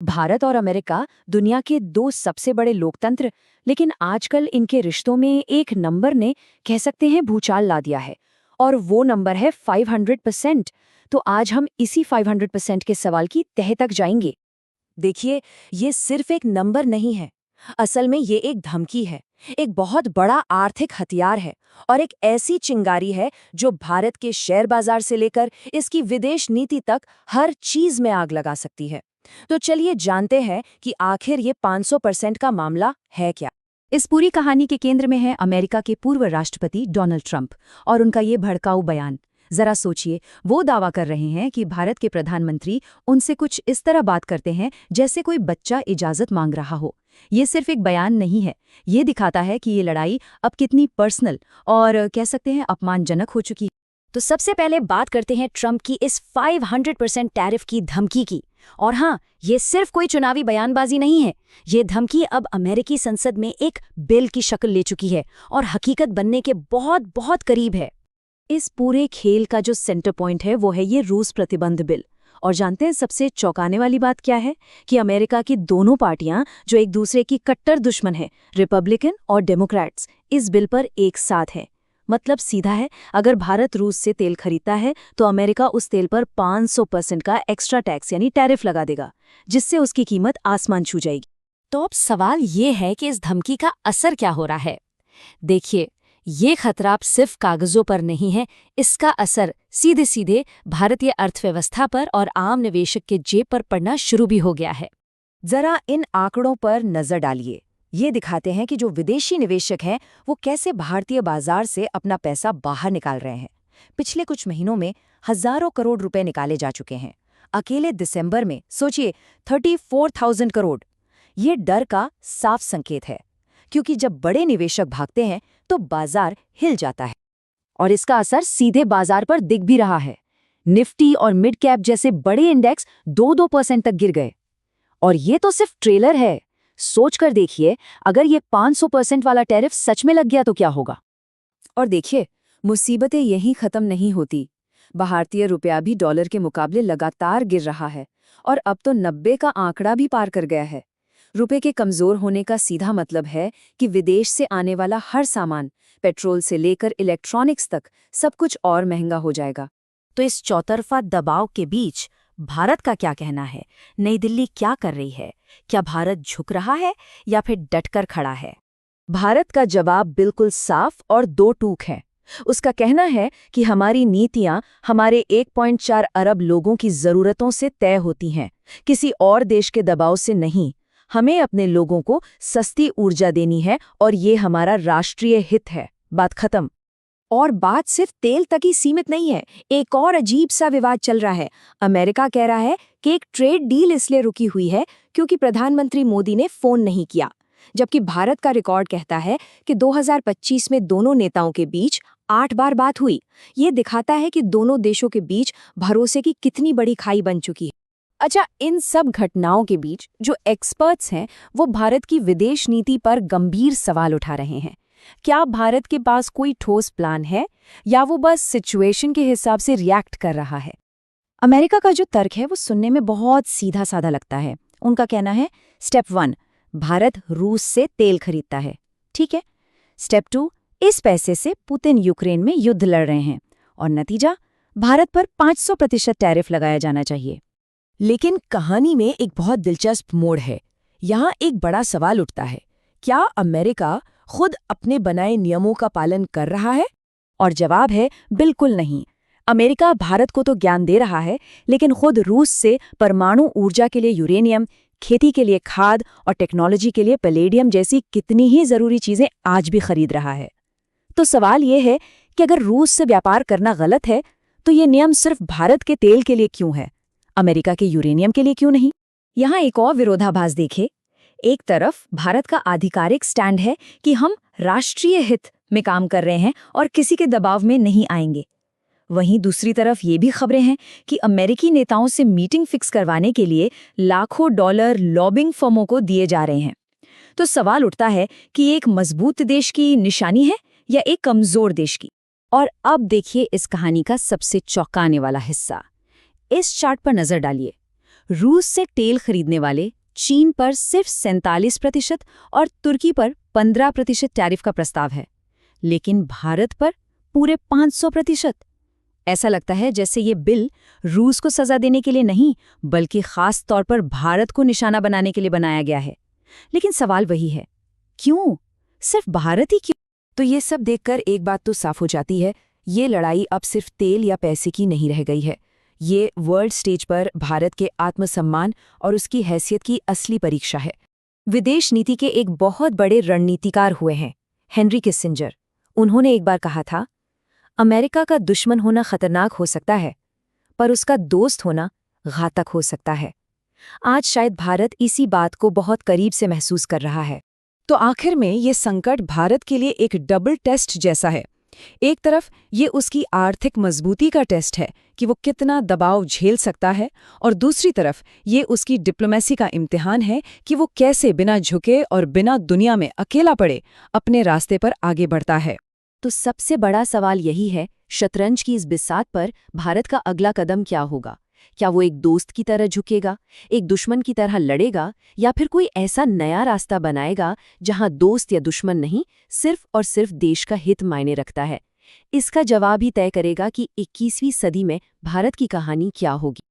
भारत और अमेरिका दुनिया के दो सबसे बड़े लोकतंत्र, लेकिन आजकल इनके रिश्तों में एक नंबर ने कह सकते हैं भूचाल ला दिया है। और वो नंबर है 500%। तो आज हम इसी 500% के सवाल की तह तक जाएंगे। देखिए, ये सिर्फ एक नंबर नहीं है। असल में ये एक धमकी है, एक बहुत बड़ा आर्थिक हथियार है और एक ऐसी चिंगारी है जो भारत के शेयर बाजार से लेकर इसकी विदेश नीति तक हर चीज में आग लगा सकती है। तो चलिए जानते हैं कि आखिर ये 500% का मामला है क्या। इस पूरी कहानी के केंद्र में है अमेरिका के पूर्व राष्ट्रपति डोनाल्ड ट्रंप और उनका ये भड़काऊ बयान। जरा सोचिए, वो दावा कर रहे हैं कि भारत के प्रधानमंत्री उनसे कुछ इस तरह बात करते हैं जैसे कोई बच्चा इजाजत मांग रहा हो। ये सिर्फ एक बयान नहीं है, ये दिखाता है कि ये लड़ाई अब कितनी पर्सनल और कह सकते हैं अपमानजनक हो चुकी है। तो सबसे पहले बात करते हैं ट्रंप की इस 500% टैरिफ की धमकी की। और हाँ, ये सिर्फ कोई चुनावी बयानबाजी नहीं है। ये धमकी अब अमेरिकी संसद में एक बिल की शक्ल ले चुकी है और हकीकत बनने के बहुत बहुत करीब है। इस पूरे खेल का जो सेंटर पॉइंट है वो है ये रूस प्रतिबंध बिल। और जानते हैं सबसे चौंकाने वाली बात क्या है? कि अमेरिका की दोनों पार्टियां जो एक दूसरे की कट्टर दुश्मन है, रिपब्लिकन और डेमोक्रेट्स, इस बिल पर एक साथ हैं। मतलब सीधा है, अगर भारत रूस से तेल खरीदता है तो अमेरिका उस तेल पर 500% का एक्स्ट्रा टैक्स यानी टैरिफ लगा देगा, जिससे उसकी कीमत आसमान छू जाएगी। तो अब सवाल ये है कि इस धमकी का असर क्या हो रहा है। देखिए, ये खतरा अब सिर्फ कागजों पर नहीं है, इसका असर सीधे सीधे भारतीय अर्थव्यवस्था पर और आम निवेशक के जेब पर पड़ना शुरू भी हो गया है। जरा इन आंकड़ों पर नजर डालिए। ये दिखाते हैं कि जो विदेशी निवेशक हैं वो कैसे भारतीय बाजार से अपना पैसा बाहर निकाल रहे हैं। पिछले कुछ महीनों में हजारों करोड़ रुपए निकाले जा चुके हैं। अकेले दिसंबर में सोचिए 34,000 करोड़। ये डर का साफ संकेत है, क्योंकि जब बड़े निवेशक भागते हैं तो बाजार हिल जाता है और इसका असर सीधे बाजार पर दिख भी रहा है। निफ्टी और मिड कैप जैसे बड़े इंडेक्स 2-2% तक गिर गए। और ये तो सिर्फ ट्रेलर है। सोचकर देखिए, अगर ये 500% वाला टैरिफ सच में लग गया तो क्या होगा। और देखिए, मुसीबतें यहीं खत्म नहीं होती। भारतीय रुपया भी डॉलर के मुकाबले लगातार गिर रहा है और अब तो 90 का आंकड़ा भी पार कर गया है। रुपए के कमजोर होने का सीधा मतलब है कि विदेश से आने वाला हर सामान, पेट्रोल से लेकर इलेक्ट्रॉनिक्स तक, सब कुछ और महंगा हो जाएगा। तो इस चौतरफा दबाव के बीच भारत का क्या कहना है? नई दिल्ली क्या कर रही है? क्या भारत झुक रहा है या फिर डटकर खड़ा है? भारत का जवाब बिल्कुल साफ और दो टूक है। उसका कहना है कि हमारी नीतियां हमारे 1.4 अरब लोगों की जरूरतों से तय होती हैं, किसी और देश के दबाव से नहीं। हमें अपने लोगों को सस्ती ऊर्जा देनी है और ये हमारा राष्ट्रीय हित है। बात खत्म। और बात सिर्फ तेल तक ही सीमित नहीं है। एक और अजीब सा विवाद चल रहा है। अमेरिका कह रहा है कि एक ट्रेड डील इसलिए रुकी हुई है क्योंकि प्रधानमंत्री मोदी ने फोन नहीं किया, जबकि भारत का रिकॉर्ड कहता है कि 2025 में दोनों नेताओं के बीच 8 बार बात हुई। ये दिखाता है कि दोनों देशों के बीच भरोसे की कितनी बड़ी खाई बन चुकी है। अच्छा, इन सब घटनाओं के बीच जो एक्सपर्ट्स हैं वो भारत की विदेश नीति पर गंभीर सवाल उठा रहे हैं। क्या भारत के पास कोई ठोस प्लान है या वो बस सिचुएशन के हिसाब से रिएक्ट कर रहा है? अमेरिका का जो तर्क है वो सुनने में बहुत सीधा साधा लगता है। उनका कहना है, स्टेप 1, भारत रूस से तेल खरीदता है, ठीक है। स्टेप 2, इस पैसे से पुतिन यूक्रेन में युद्ध लड़ रहे हैं और नतीजा, भारत पर 500% टैरिफ लगाया जाना चाहिए। लेकिन कहानी में एक बहुत दिलचस्प मोड़ है। यहाँ एक बड़ा सवाल उठता है, क्या अमेरिका खुद अपने बनाए नियमों का पालन कर रहा है? और जवाब है, बिल्कुल नहीं। अमेरिका भारत को तो ज्ञान दे रहा है, लेकिन खुद रूस से परमाणु ऊर्जा के लिए यूरेनियम, खेती के लिए खाद और टेक्नोलॉजी के लिए पैलेडियम जैसी कितनी ही जरूरी चीजें आज भी खरीद रहा है। तो सवाल ये है कि अगर रूस से व्यापार करना गलत है, तो ये नियम सिर्फ भारत के तेल के लिए क्यों है, अमेरिका के यूरेनियम के लिए क्यों नहीं? यहाँ एक और विरोधाभास देखे। एक तरफ भारत का आधिकारिक स्टैंड है कि हम राष्ट्रीय हित में काम कर रहे हैं और किसी के दबाव में नहीं आएंगे। वहीं दूसरी तरफ ये भी खबरें हैं कि अमेरिकी नेताओं से मीटिंग फिक्स करवाने के लिए लाखों डॉलर लॉबिंग फर्मों को दिए जा रहे हैं। तो सवाल उठता है कि ये एक मजबूत देश की निशानी है या एक कमजोर देश की? और अब देखिए इस कहानी का सबसे चौंकाने वाला हिस्सा। इस चार्ट पर नजर डालिए। रूस से तेल खरीदने वाले चीन पर सिर्फ 47% और तुर्की पर 15% टैरिफ का प्रस्ताव है, लेकिन भारत पर पूरे 500%। ऐसा लगता है जैसे ये बिल रूस को सजा देने के लिए नहीं, बल्कि खास तौर पर भारत को निशाना बनाने के लिए बनाया गया है। लेकिन सवाल वही है, क्यों? सिर्फ भारत ही क्यों? तो ये सब देखकर एक बात तो साफ हो जाती है, ये लड़ाई अब सिर्फ तेल या पैसे की नहीं रह गई है। ये वर्ल्ड स्टेज पर भारत के आत्मसम्मान और उसकी हैसियत की असली परीक्षा है। विदेश नीति के एक बहुत बड़े रणनीतिकार हुए हैं हेनरी किसिंजर। उन्होंने एक बार कहा था, अमेरिका का दुश्मन होना खतरनाक हो सकता है, पर उसका दोस्त होना घातक हो सकता है। आज शायद भारत इसी बात को बहुत करीब से महसूस कर रहा है। तो आखिर में ये संकट भारत के लिए एक डबल टेस्ट जैसा है। एक तरफ ये उसकी आर्थिक मजबूती का टेस्ट है कि वो कितना दबाव झेल सकता है, और दूसरी तरफ ये उसकी डिप्लोमेसी का इम्तिहान है कि वो कैसे बिना झुके और बिना दुनिया में अकेला पड़े अपने रास्ते पर आगे बढ़ता है। तो सबसे बड़ा सवाल यही है, शतरंज की इस बिसात पर भारत का अगला कदम क्या होगा? क्या वो एक दोस्त की तरह झुकेगा, एक दुश्मन की तरह लड़ेगा, या फिर कोई ऐसा नया रास्ता बनाएगा जहां दोस्त या दुश्मन नहीं, सिर्फ और सिर्फ देश का हित मायने रखता है? इसका जवाब ही तय करेगा कि 21वीं सदी में भारत की कहानी क्या होगी।